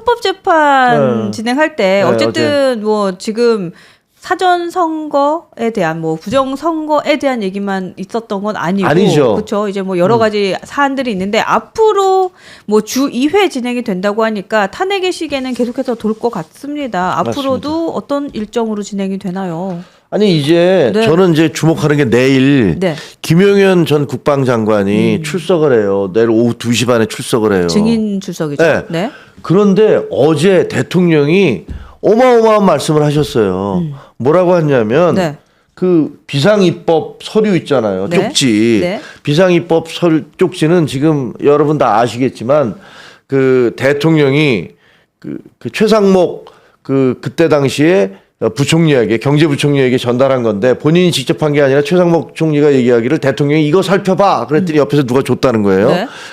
헌법재판 진행할 때 어쨌든 뭐 지금 사전 선거에 대한 뭐 부정 선거에 대한 얘기만 있었던 건 아니죠. 그렇죠. 이제 뭐 여러 가지 사안들이 있는데 앞으로 뭐 주 2회 진행이 된다고 하니까 탄핵의 시계는 계속해서 돌 것 같습니다. 앞으로도 맞습니다. 어떤 일정으로 진행이 되나요? 아니 이제 저는 이제 주목하는 게 내일 김용현 전 국방장관이 출석을 해요. 내일 오후 2시 반에 출석을 해요. 증인 출석이죠. 네. 그런데 어제 대통령이 어마어마한 말씀을 하셨어요. 뭐라고 했냐면 그 비상입법 서류 있잖아요. 쪽지. 비상입법 서류 쪽지는 지금 여러분 다 아시겠지만 그 대통령이 그 최상목 그때 당시에 부총리에게 경제부총리에게 전달한 건데 본인이 직접 한 게 아니라 최상목 총리가 얘기하기를 대통령이 이거 살펴봐 그랬더니 옆에서 누가 줬다는 거예요.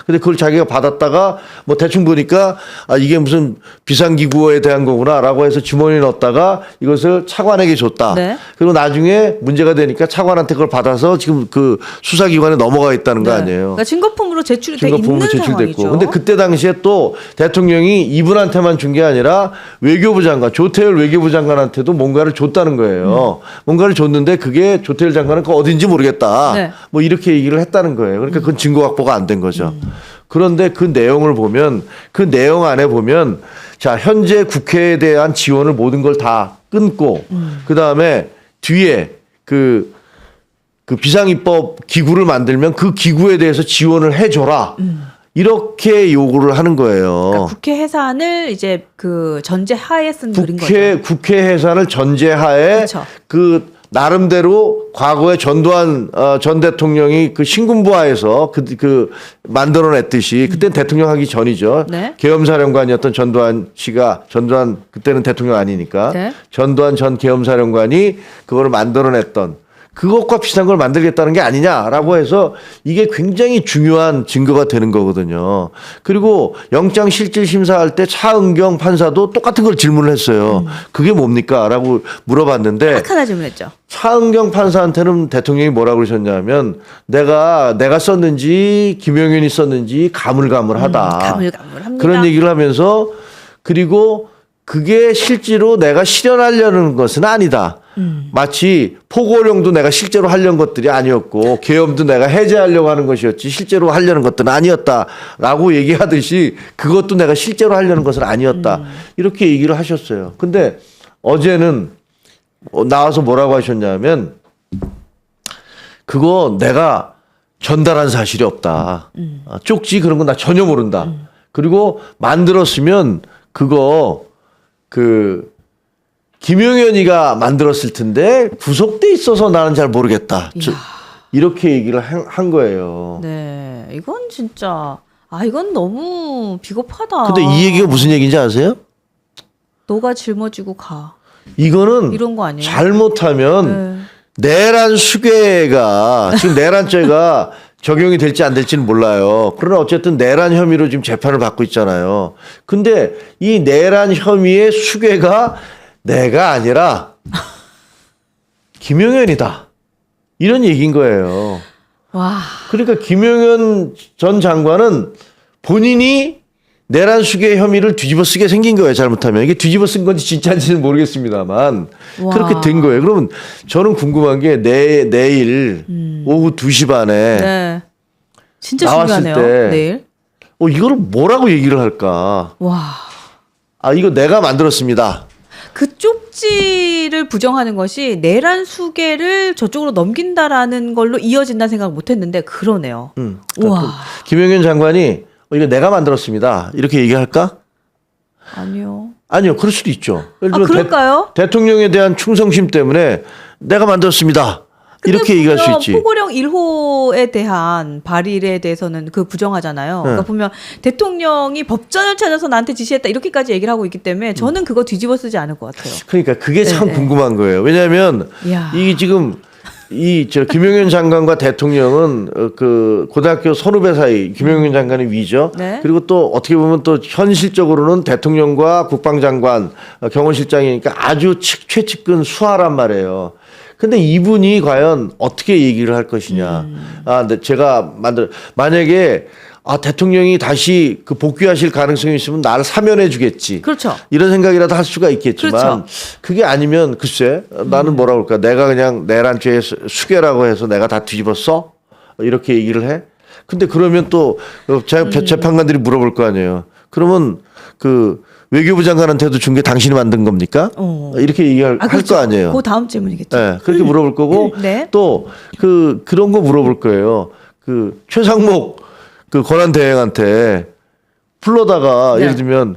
근데 그걸 자기가 받았다가 뭐 대충 보니까 아 이게 무슨 비상기구에 대한 거구나라고 해서 주머니에 넣었다가 이것을 차관에게 줬다. 그리고 나중에 문제가 되니까 차관한테 그걸 받아서 지금 그 수사기관에 넘어가 있다는 거 아니에요. 그러니까 증거품으로 제출이 돼 있는 상황이죠. 근데 그때 당시에 또 대통령이 이분한테만 준 게 아니라 외교부 장관 조태열 외교부 장관한테도 뭔가를 줬다는 거예요. 뭔가를 줬는데 그게 조태열 장관은 그 어딘지 모르겠다. 뭐 이렇게 얘기를 했다는 거예요. 그러니까 그건 증거 확보가 안 된 거죠. 그런데 그 내용을 보면 그 내용 안에 보면 자 현재 국회에 대한 지원을 모든 걸 다 끊고 그다음에 뒤에 그 비상입법 기구를 만들면 그 기구에 대해서 지원을 해줘라. 이렇게 요구를 하는 거예요. 그러니까 국회 해산을 이제 그 전제하에 쓴 글인 거죠. 국회 해산을 전제하에 그 나름대로 과거에 전두환 전 대통령이 그 신군부하에서 그 만들어냈듯이 그때는 대통령 하기 전이죠. 계엄사령관이었던 전두환 씨가 그때는 대통령 아니니까 전두환 전 계엄사령관이 그거를 만들어냈던 그것과 비슷한 걸 만들겠다는 게 아니냐라고 해서 이게 굉장히 중요한 증거가 되는 거거든요. 그리고 영장실질심사할 때 차은경 판사도 똑같은 걸 질문을 했어요. 그게 뭡니까? 라고 물어봤는데 딱 하나 질문했죠. 차은경 판사한테는 대통령이 뭐라고 그러셨냐면 내가 썼는지 김용현이 썼는지 가물가물하다. 가물가물합니다. 그런 얘기를 하면서 그리고 그게 실제로 내가 실현하려는 것은 아니다. 마치 포고령도 내가 실제로 하려는 것들이 아니었고 계엄도 내가 해제하려고 하는 것이었지 실제로 하려는 것들은 아니었다라고 얘기하듯이 그것도 내가 실제로 하려는 것은 아니었다. 이렇게 얘기를 하셨어요. 근데 어제는 나와서 뭐라고 하셨냐면 그거 내가 전달한 사실이 없다. 쪽지 그런 건 나 전혀 모른다. 그리고 만들었으면 그거 김용현이가 만들었을 텐데 구속돼 있어서 나는 잘 모르겠다. 이렇게 얘기를 한 거예요. 네, 이건 진짜 이건 너무 비겁하다. 근데 이 얘기가 무슨 얘기인지 아세요? 너가 짊어지고 가. 이거는 이런 거 아니에요? 잘못하면 내란 수괴가 지금 내란죄가 적용이 될지 안 될지는 몰라요. 그러나 어쨌든 내란 혐의로 지금 재판을 받고 있잖아요. 근데 이 내란 혐의의 수괴가 내가 아니라 김용현이다. 이런 얘기인 거예요. 와. 그러니까 김용현 전 장관은 본인이 내란 수괴 혐의를 뒤집어 쓰게 생긴 거예요. 잘못하면. 이게 뒤집어 쓴 건지 진짜인지는 모르겠습니다만 그렇게 된 거예요. 그러면 저는 궁금한 게 내일 오후 2시 반에 진짜 나왔을 중요하네요. 때 내일. 이거를 뭐라고 얘기를 할까? 와. 이거 내가 만들었습니다. 그 쪽지를 부정하는 것이 내란 수괴를 저쪽으로 넘긴다라는 걸로 이어진다는 생각을 못했는데 그러네요. 그러니까 김용현 장관이 이거 내가 만들었습니다. 이렇게 얘기할까? 아니요. 그럴 수도 있죠. 예를 들면 그럴까요? 대통령에 대한 충성심 때문에 내가 만들었습니다. 이렇게 얘기할 수 있지. 포고령 1호에 대한 발의에 대해서는 그 부정하잖아요. 그러니까 보면 대통령이 법전을 찾아서 나한테 지시했다 이렇게까지 얘기를 하고 있기 때문에 저는 그거 뒤집어 쓰지 않을 것 같아요. 그러니까 그게 참 궁금한 거예요. 왜냐하면 이게 지금 김용현 장관과 대통령은 그 고등학교 선후배 사이 김용현 장관이 위죠. 그리고 또 어떻게 보면 또 현실적으로는 대통령과 국방장관 경호실장이니까 아주 최측근 수하란 말이에요. 근데 이분이 과연 어떻게 얘기를 할 것이냐. 근데 제가 만약에 대통령이 다시 그 복귀하실 가능성이 있으면 나를 사면해 주겠지. 그렇죠. 이런 생각이라도 할 수가 있겠지만 그렇죠. 그게 아니면 글쎄 나는 뭐라 그럴까. 내가 그냥 내란죄에 수괴라고 해서 내가 다 뒤집었어? 이렇게 얘기를 해? 근데 그러면 또 재판관들이 물어볼 거 아니에요. 그러면 그 외교부 장관한테도 준 게 당신이 만든 겁니까? 이렇게 얘기할 그렇죠. 거 아니에요. 그 다음 질문이겠죠. 네, 그렇게 물어볼 거고 네. 또 그런 거 물어볼 거예요. 그 최상목 그 권한대행한테 불러다가 네. 예를 들면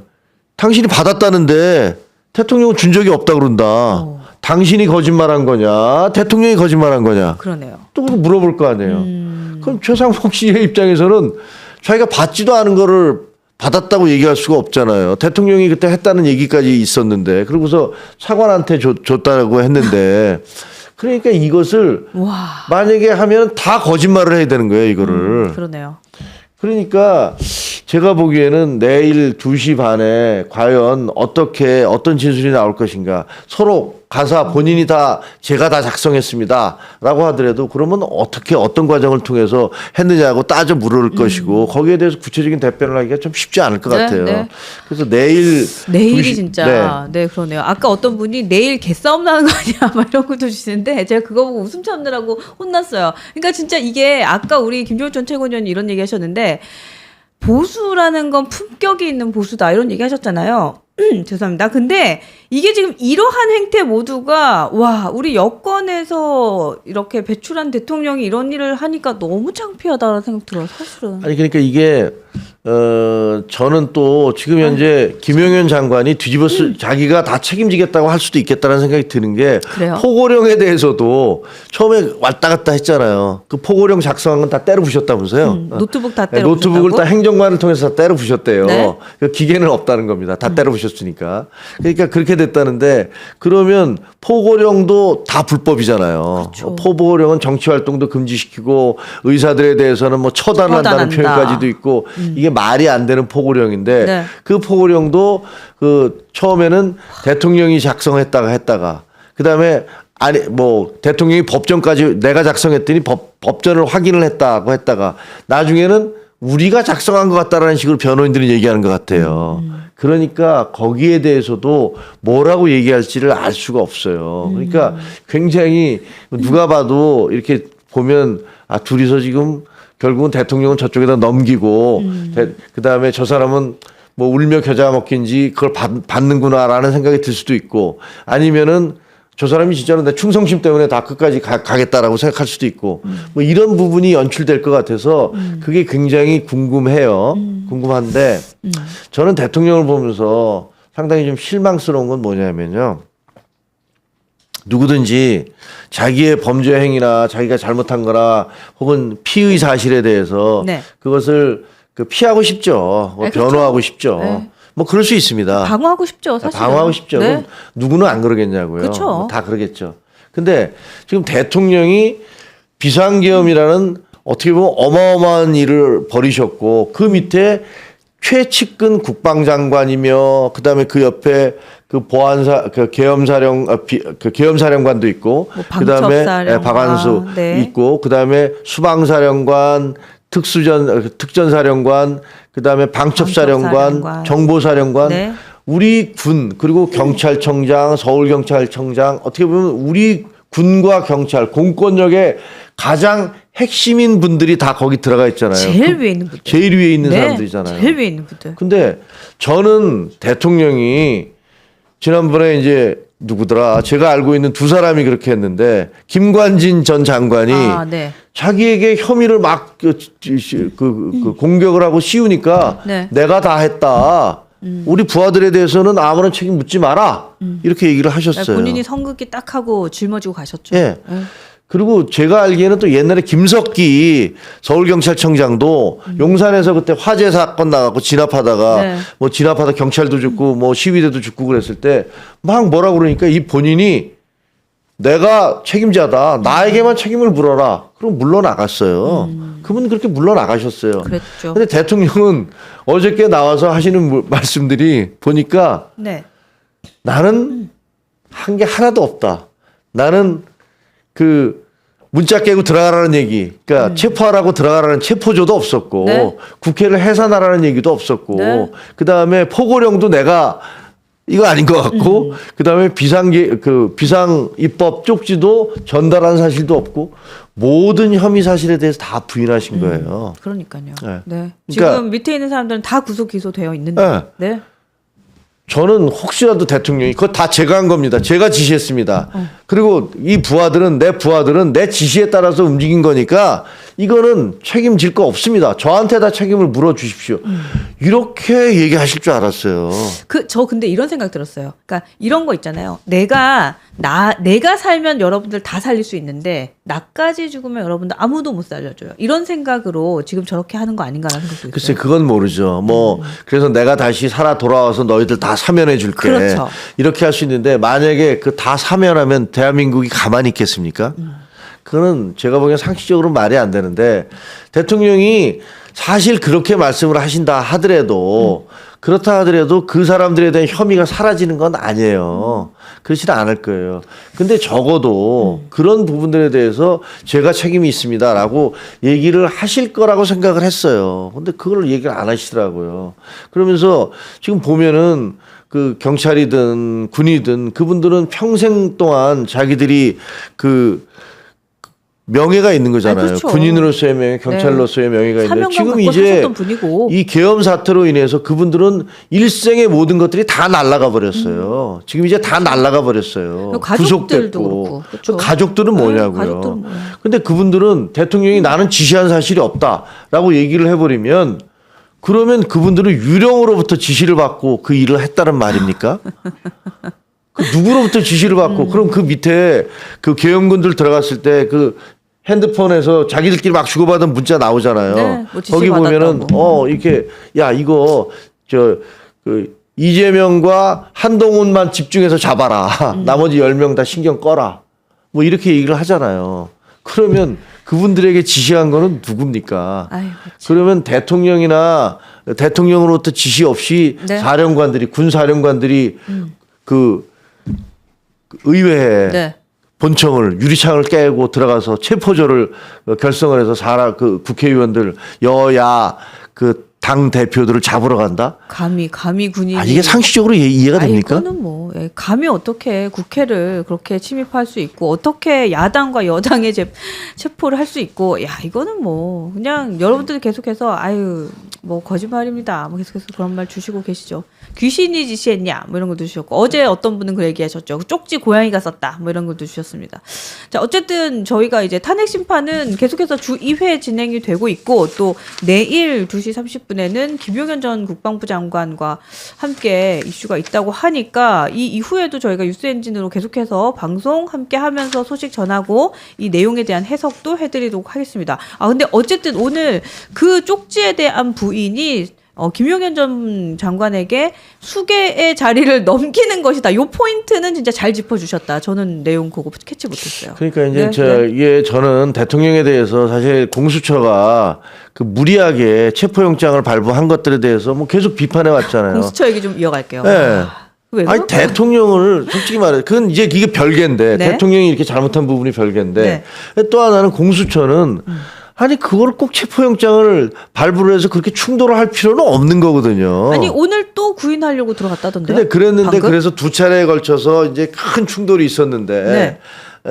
당신이 받았다는데 대통령은 준 적이 없다 그런다. 당신이 거짓말한 거냐? 대통령이 거짓말한 거냐? 그러네요. 또 그거 물어볼 거 아니에요. 그럼 최상목 씨의 입장에서는 자기가 받지도 않은 거를 받았다고 얘기할 수가 없잖아요. 대통령이 그때 했다는 얘기까지 있었는데 그러고서 차관한테 줬다고 했는데 그러니까 이것을 만약에 하면 다 거짓말을 해야 되는 거예요. 이거를. 그러네요. 그러니까 제가 보기에는 내일 2시 반에 과연 어떤 진술이 나올 것인가. 서로 가사 본인이 제가 다 작성했습니다 라고 하더라도 그러면 어떤 과정을 통해서 했느냐고 따져 물을 것이고 거기에 대해서 구체적인 답변을 하기가 좀 쉽지 않을 것 같아요. 네. 그래서 내일이 2시, 진짜 네 그러네요. 아까 어떤 분이 내일 개싸움 나는 거 아니야 막 이런 것도 주시는데 제가 그거 보고 웃음 참느라고 혼났어요. 그러니까 진짜 이게 아까 우리 김종욱 전 최고위원이 이런 얘기 하셨는데 보수라는 건 품격이 있는 보수다 이런 얘기 하셨잖아요. 죄송합니다. 근데 이게 지금 이러한 행태 모두가 우리 여권에서 이렇게 배출한 대통령이 이런 일을 하니까 너무 창피하다는 생각 들어요. 사실은. 아니 그러니까 이게 저는 또 지금 현재 김용현 장관이 자기가 다 책임지겠다고 할 수도 있겠다는 생각이 드는 게 그래요? 포고령에 대해서도 처음에 왔다 갔다 했잖아요. 그 포고령 작성한 건 다 때려 부셨다면서요. 노트북 다 때려 노트북을 다 행정관을 통해서 다 때려 부셨대요. 네? 그 기계는 없다는 겁니다. 다 때려 부셨으니까. 그러니까 그렇게 됐다는데 그러면 포고령도 다 불법이잖아요. 그렇죠. 포고령은 정치 활동도 금지시키고 의사들에 대해서는 뭐 처단한다는 표현까지도 있고 이게 말이 안 되는 포고령인데 네. 그 포고령도 그 처음에는 대통령이 작성했다가 했다가 그다음에 대통령이 법전까지 내가 작성했더니 법전을 확인을 했다고 했다가 나중에는 우리가 작성한 것 같다라는 식으로 변호인들이 얘기하는 것 같아요. 그러니까 거기에 대해서도 뭐라고 얘기할지를 알 수가 없어요. 그러니까 굉장히 누가 봐도 이렇게 보면 둘이서 지금 결국은 대통령은 저쪽에다 넘기고 그다음에 저 사람은 뭐 울며 겨자 먹기인지 그걸 받는구나라는 생각이 들 수도 있고 아니면은 저 사람이 진짜로 내 충성심 때문에 다 끝까지 가겠다라고 생각할 수도 있고 뭐 이런 부분이 연출될 것 같아서 그게 굉장히 궁금해요. 궁금한데 저는 대통령을 보면서 상당히 좀 실망스러운 건 뭐냐면요. 누구든지 자기의 범죄 행위나 자기가 잘못한 거나 혹은 피의 사실에 대해서 네. 그것을 피하고 싶죠. 변호하고 그렇죠. 싶죠. 네. 뭐 그럴 수 있습니다. 방어하고 싶죠, 사실. 방어하고 싶죠. 네. 누구는 안 그러겠냐고요. 그렇죠. 뭐 다 그러겠죠. 근데 지금 대통령이 비상계엄이라는 어떻게 보면 어마어마한 일을 벌이셨고 그 밑에 최측근 국방장관이며 그다음에 그 옆에 그 계엄사령관도 있고 뭐 그다음에 박완수 네. 있고 그다음에 수방사령관 특전사령관 그다음에 방첩사령관 정보사령관 네. 우리 군 그리고 경찰청장 서울경찰청장 어떻게 보면 우리 군과 경찰 공권력의 가장 핵심인 분들이 다 거기 들어가 있잖아요. 제일 위에 있는 분들. 제일 위에 있는 사람들이잖아요. 제일 위에 있는 분들. 근데 저는 대통령이 지난번에 이제 누구더라? 제가 알고 있는 두 사람이 그렇게 했는데 김관진 전 장관이 네. 자기에게 혐의를 막 공격을 하고 씌우니까 네. 내가 다 했다. 우리 부하들에 대해서는 아무런 책임 묻지 마라. 이렇게 얘기를 하셨어요. 본인이 선긋기 딱 하고 짊어지고 가셨죠. 예. 그리고 제가 알기에는 또 옛날에 김석기 서울경찰청장도 용산에서 그때 화재 사건 나가고 진압하다가 네. 뭐 진압하다 경찰도 죽고 뭐 시위대도 죽고 그랬을 때 막 뭐라 그러니까 이 본인이 내가 책임자다. 나에게만 책임을 물어라. 그럼 물러나갔어요. 그분 그렇게 물러나가셨어요. 그랬죠. 근데 대통령은 어저께 나와서 하시는 말씀들이 보니까 네. 나는 한 게 하나도 없다. 나는 그 문자 깨고 들어가라는 얘기, 그러니까 체포하라고 들어가라는 체포조도 없었고 네. 국회를 해산하라는 얘기도 없었고 네. 그 다음에 포고령도 내가 이거 아닌 것 같고 그 다음에 비상 입법 쪽지도 전달한 사실도 없고 모든 혐의 사실에 대해서 다 부인하신 거예요. 그러니까요. 네. 네. 그러니까 지금 밑에 있는 사람들은 다 구속 기소되어 있는데. 네. 저는 혹시라도 대통령이 그거 다 제가 한 겁니다. 제가 지시했습니다. 그리고 이 부하들은 내 지시에 따라서 움직인 거니까 이거는 책임질 거 없습니다. 저한테 다 책임을 물어주십시오. 이렇게 얘기하실 줄 알았어요. 저 근데 이런 생각 들었어요. 그러니까 이런 거 있잖아요. 내가 살면 여러분들 다 살릴 수 있는데 나까지 죽으면 여러분들 아무도 못 살려줘요. 이런 생각으로 지금 저렇게 하는 거 아닌가라는 생각도 있어요. 글쎄 그건 모르죠. 그래서 내가 다시 살아 돌아와서 너희들 다 사면해 줄게. 그렇죠. 이렇게 할 수 있는데 만약에 그 다 사면하면 대한민국이 가만히 있겠습니까? 그거는 제가 보기엔 상식적으로 말이 안 되는데 대통령이 사실 그렇게 말씀을 하신다 하더라도 그렇다 하더라도 그 사람들에 대한 혐의가 사라지는 건 아니에요. 그렇지는 않을 거예요. 근데 적어도 그런 부분들에 대해서 제가 책임이 있습니다라고 얘기를 하실 거라고 생각을 했어요. 근데 그걸 얘기를 안 하시더라고요. 그러면서 지금 보면은 그 경찰이든 군이든 그분들은 평생 동안 자기들이 그 명예가 있는 거잖아요. 그렇죠. 군인으로서의 명예, 경찰로서의 명예가 있는데 지금 이제 하셨던 분이고. 이 계엄 사태로 인해서 그분들은 일생의 모든 것들이 다 날아가 버렸어요. 지금 이제 다 날아가 버렸어요. 가족들도 구속됐고. 그렇고. 그렇죠. 가족들은 뭐냐고요. 가족들은 뭐예요? 근데 그분들은 대통령이 나는 지시한 사실이 없다라고 얘기를 해버리면 그러면 그분들은 유령으로부터 지시를 받고 그 일을 했다는 말입니까? 그 누구로부터 지시를 받고 그럼 그 밑에 그 계엄군들 들어갔을 때 그 핸드폰에서 자기들끼리 막 주고받은 문자 나오잖아요. 네, 뭐 거기 보면은 이렇게 야 이거 그 이재명과 한동훈만 집중해서 잡아라. 나머지 10명 다 신경 꺼라. 뭐 이렇게 얘기를 하잖아요. 그러면 그분들에게 지시한 거는 누굽니까? 아유, 그러면 대통령이나 대통령으로부터 지시 없이 네. 사령관들이 군 사령관들이 그 의회에 네. 본청을 유리창을 깨고 들어가서 체포조를 결성을 해서 그 국회의원들 여야 그 당 대표들을 잡으러 간다? 감히 군인이. 이게 상식적으로 이해가 됩니까? 이거는 뭐 감히 어떻게 국회를 그렇게 침입할 수 있고 어떻게 야당과 여당의 체포를 할 수 있고 이거는 뭐 그냥 여러분들 계속해서 뭐 거짓말입니다. 뭐 계속해서 그런 말 주시고 계시죠. 귀신이 지시했냐 뭐 이런 것도 주셨고 어제 어떤 분은 그 얘기하셨죠. 쪽지 고양이가 썼다 뭐 이런 것도 주셨습니다. 자 어쨌든 저희가 이제 탄핵 심판은 계속해서 주 2회 진행이 되고 있고 또 내일 2시 30분에는 김용현 전 국방부 장관과 함께 이슈가 있다고 하니까 이 이후에도 저희가 뉴스엔진으로 계속해서 방송 함께 하면서 소식 전하고 이 내용에 대한 해석도 해드리도록 하겠습니다. 근데 어쨌든 오늘 그 쪽지에 대한 부인이 김용현 전 장관에게 수계의 자리를 넘기는 것이다. 요 포인트는 진짜 잘 짚어주셨다. 저는 내용 그거 캐치 못했어요. 그러니까 이제 저는 대통령에 대해서 사실 공수처가 그 무리하게 체포영장을 발부한 것들에 대해서 뭐 계속 비판해 왔잖아요. 공수처 얘기 좀 이어갈게요. 네. 왜 대통령을 솔직히 말해 그건 이제 이게 별개인데 네. 대통령이 이렇게 잘못한 부분이 별개인데 또 하나는 공수처는 그걸 꼭 체포영장을 발부를 해서 그렇게 충돌을 할 필요는 없는 거거든요. 오늘 또 구인하려고 들어갔다던데. 근데 그랬는데 방금? 그래서 두 차례에 걸쳐서 이제 큰 충돌이 있었는데 네.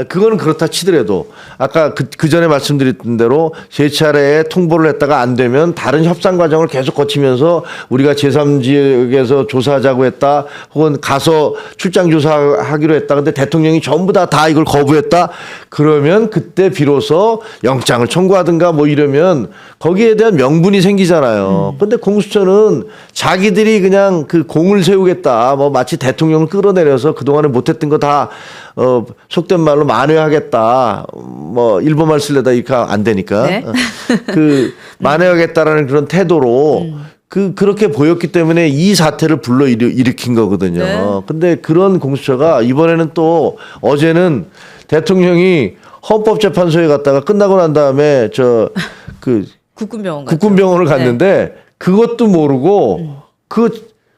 그거는 그렇다 치더라도 아까 그 전에 말씀드렸던 대로 세 차례에 통보를 했다가 안 되면 다른 협상 과정을 계속 거치면서 우리가 제3지역에서 조사하자고 했다 혹은 가서 출장 조사하기로 했다 근데 대통령이 전부 다 이걸 거부했다 그러면 그때 비로소 영장을 청구하든가 뭐 이러면 거기에 대한 명분이 생기잖아요. 근데 공수처는 자기들이 그냥 그 공을 세우겠다 뭐 마치 대통령을 끌어내려서 그동안에 못했던 거 다 속된 말로 만회하겠다. 뭐 일본말 쓸래다 이렇게 안 되니까. 네. 그 만회하겠다라는 그런 태도로 그렇게 보였기 때문에 이 사태를 불러 일으킨 거거든요. 네. 근데 그런 공수처가 이번에는 또 어제는 대통령이 헌법재판소에 갔다가 끝나고 난 다음에 국군병원 국군병원을 갔는데 그것도 모르고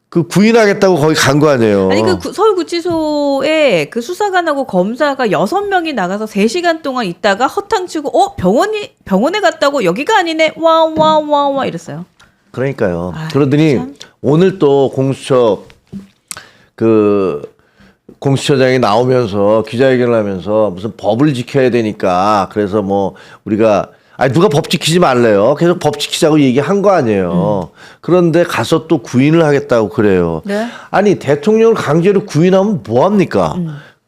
그 구인하겠다고 거기 간 거 아니에요. 아니 그 서울구치소에 그 수사관하고 검사가 6명이 나가서 3시간 동안 있다가 허탕치고 병원에 갔다고 여기가 아니네 와 이랬어요. 그러니까요. 그러더니 참. 오늘 또 공수처장이 나오면서 기자회견을 하면서 무슨 법을 지켜야 되니까 그래서 뭐 우리가 누가 법 지키지 말래요. 계속 법 지키자고 얘기한 거 아니에요. 그런데 가서 또 구인을 하겠다고 그래요. 네? 아니 대통령을 강제로 구인하면 뭐 합니까?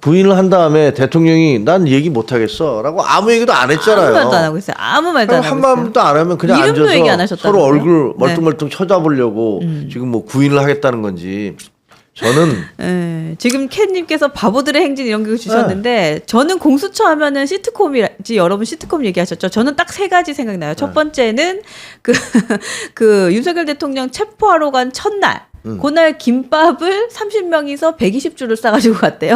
구인을 한 다음에 대통령이 난 얘기 못 하겠어라고 아무 얘기도 안 했잖아요. 아무 말도 안 하고 있어요. 아무 말도 안 하고 있어요. 한마디도 안 하면 그냥 이름도 얘기 안 앉아서 서로 얼굴 멀뚱멀뚱 쳐다보려고 지금 뭐 구인을 하겠다는 건지. 저는 지금 캔님께서 바보들의 행진 이런 거 주셨는데 저는 공수처 하면은 시트콤이지 여러분 시트콤 얘기하셨죠. 저는 딱 3가지 생각나요. 첫 번째는 그 윤석열 대통령 체포하러 간 첫날 그날 김밥을 30명이서 120주를 싸가지고 갔대요.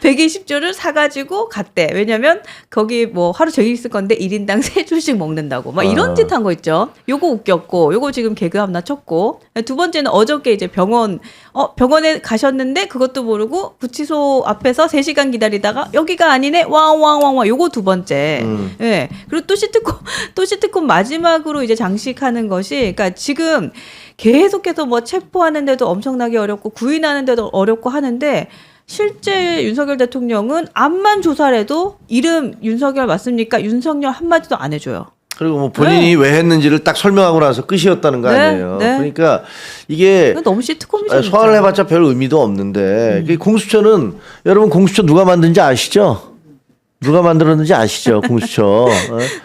120주를 사가지고 갔대. 왜냐면 거기 뭐 하루 종일 있을 건데 1인당 3줄씩 먹는다고. 막 이런 짓 한 거 있죠. 요거 웃겼고, 요거 지금 개그 하나 쳤고. 두 번째는 어저께 이제 병원에 가셨는데 그것도 모르고 구치소 앞에서 3시간 기다리다가 여기가 아니네. 왕. 요거 두 번째. 예. 그리고 또 시트콤 마지막으로 이제 장식하는 것이 그러니까 지금 계속해서 뭐 체포하는데도 엄청나게 어렵고 구인하는데도 어렵고 하는데 실제 윤석열 대통령은 앞만 조사를 해도 이름 윤석열 맞습니까? 윤석열 한마디도 안 해줘요. 그리고 뭐 본인이 왜 했는지를 딱 설명하고 나서 끝이었다는 거 아니에요. 그러니까 이게 너무 시트콤이죠. 소환을 해봤자 별 의미도 없는데 공수처는 여러분 공수처 누가 만든지 아시죠? 누가 만들었는지 아시죠? 공수처.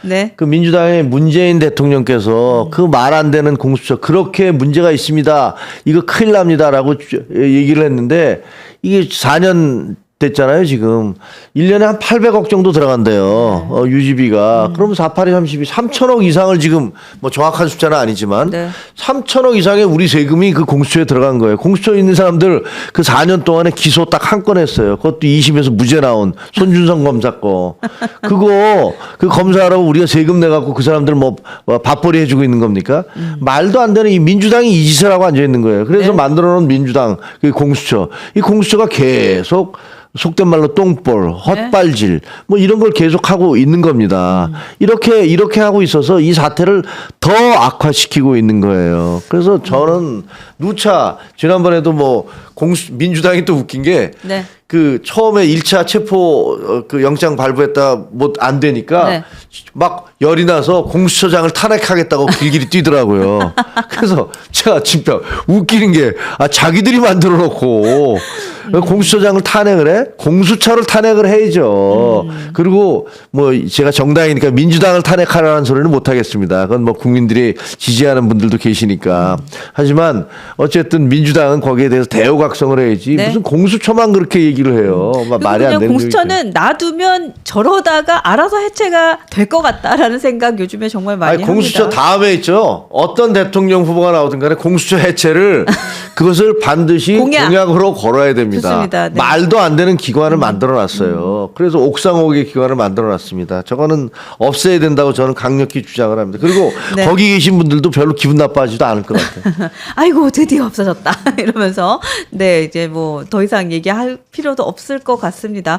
네. 그 민주당의 문재인 대통령께서 그 말 안 되는 공수처 그렇게 문제가 있습니다. 이거 큰일 납니다라고 얘기를 했는데 이게 4년 됐잖아요, 지금. 1년에 한 800억 정도 들어간대요. 유지비가. 그럼 482, 32, 3천억 이상을 지금 뭐 정확한 숫자는 아니지만 3천억 이상의 우리 세금이 그 공수처에 들어간 거예요. 공수처에 있는 사람들 그 4년 동안에 기소 딱 한 건 했어요. 그것도 2심에서 무죄 나온 손준성 검사 거. 그 검사하라고 우리가 세금 내갖고 그 사람들 뭐 밥벌이 해주고 있는 겁니까? 말도 안 되는 이 민주당이 이 짓을 하고 앉아 있는 거예요. 그래서 만들어 놓은 민주당 그 공수처. 이 공수처가 계속 속된 말로 똥볼, 헛발질 뭐 이런 걸 계속하고 있는 겁니다. 이렇게 하고 있어서 이 사태를 더 악화시키고 있는 거예요. 그래서 저는 누차 지난번에도 뭐 민주당이 또 웃긴 게 그 처음에 1차 체포 그 영장 발부했다 뭐 안 되니까 막 열이 나서 공수처장을 탄핵하겠다고 길길이 뛰더라고요. 그래서 제가 진짜 웃기는 게 자기들이 만들어 놓고 공수처장을 탄핵을 해? 공수처를 탄핵을 해야죠. 그리고 뭐 제가 정당이니까 민주당을 탄핵하라는 소리는 못 하겠습니다. 그건 뭐 국민들이 지지하는 분들도 계시니까. 하지만 어쨌든 민주당은 거기에 대해서 대우각성을 해야지 무슨 공수처만 그렇게 얘기를 해요. 말이 안 되는 공수처는 놔두면 저러다가 알아서 해체가 될 것 같다라는 생각 요즘에 정말 많이 합니다. 공수처 다음에 있죠. 어떤 대통령 후보가 나오든 간에 공수처 해체를 그것을 반드시 공약으로 걸어야 됩니다. 말도 안 되는 기관을 만들어놨어요. 그래서 옥상옥의 기관을 만들어놨습니다. 저거는 없애야 된다고 저는 강력히 주장을 합니다. 그리고 거기 계신 분들도 별로 기분 나빠하지도 않을 것 같아요. 아이고 드디어 없어졌다 이러면서 이제 뭐 더 이상 얘기할 필요도 없을 것 같습니다.